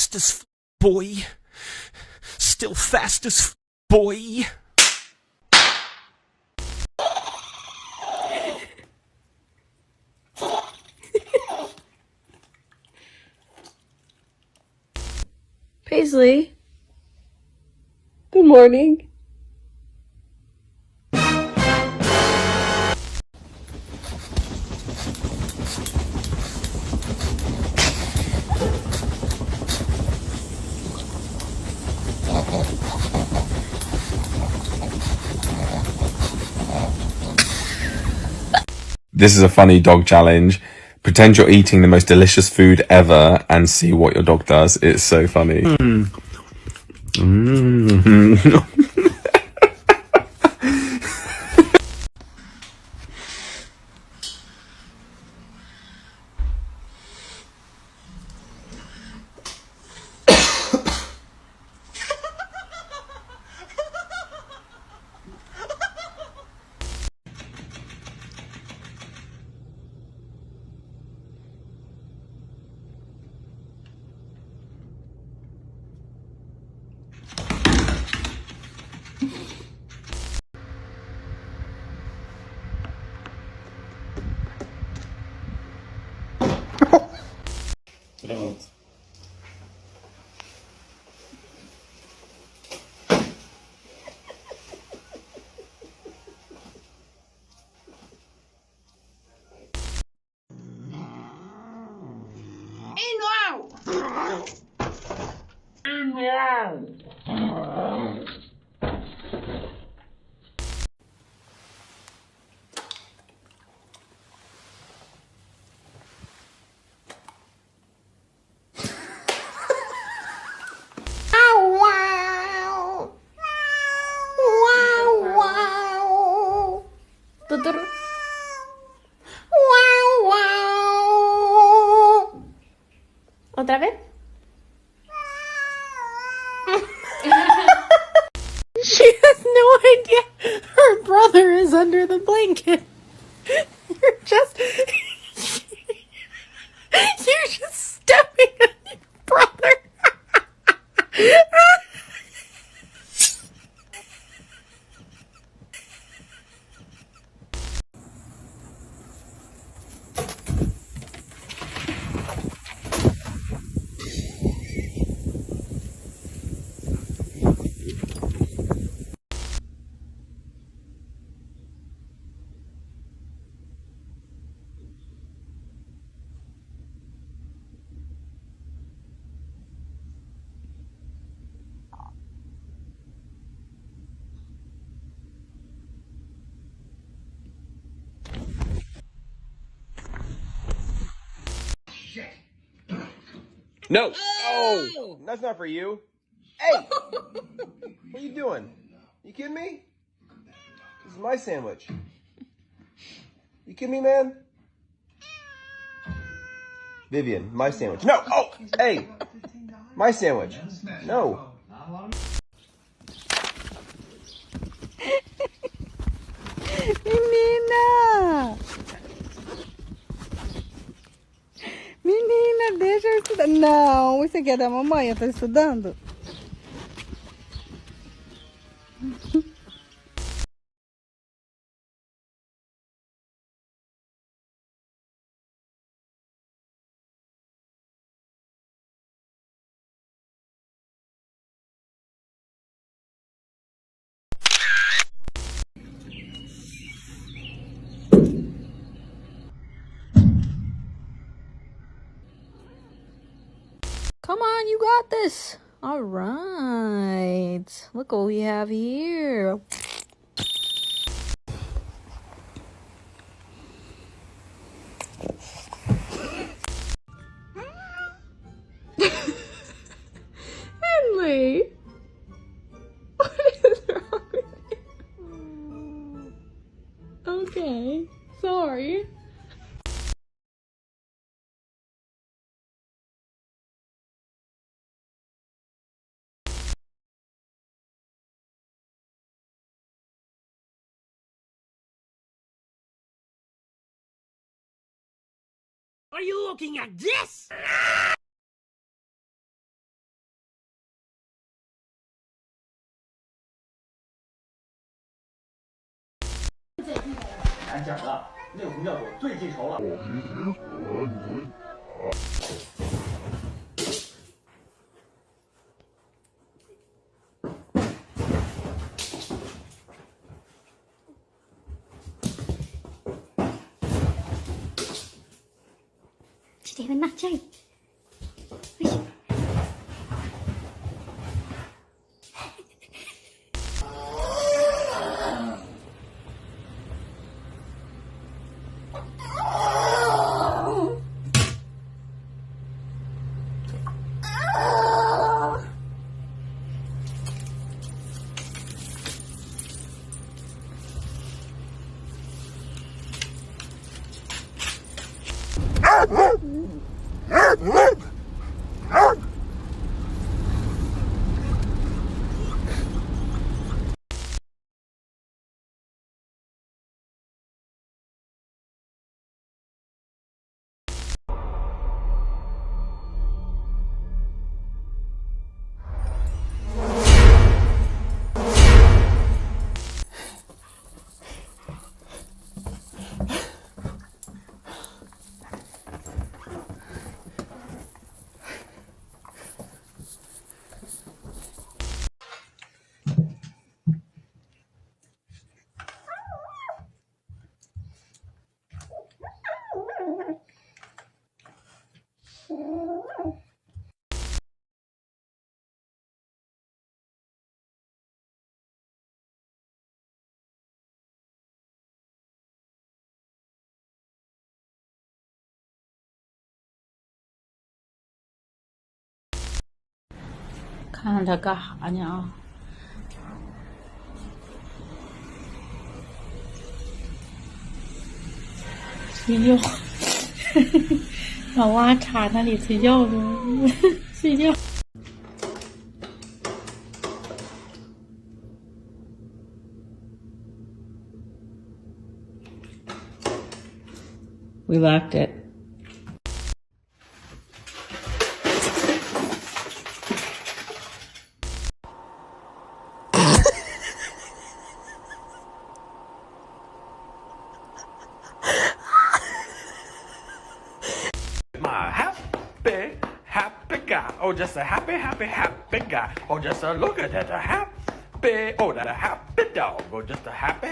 fast as boy. Still fast as boy. Paisley. Good morning. This is a funny dog challenge. Pretend you're eating the most delicious food ever and see what your dog does. It's so funny. Pronto. ¿Otra vez? She has no idea her brother is under the blanket. You're just stepping on your brother. No! Oh! That's not for you. Hey! What are you doing? You kidding me? This is my sandwich. You kidding me, man? Vivian, my sandwich. No! Oh! Hey! My sandwich. No. Menina! Menina, deixa eu estudar. Não, isso aqui é da mamãe, eu tô estudando. Come on, you got this. All right. Look what we have here. Henley. What is wrong with you? Okay. Sorry. Are you looking at this? 俺讲的那个红教主最记仇了。ちょっとなっちゃい。よいしょ。看他干啥呢啊？睡觉，老蛙插那里睡觉呢，睡觉。We left it. My happy guy. Oh, just a happy guy. Oh, just a look at that happy. Oh, that a happy dog. Oh, just a happy.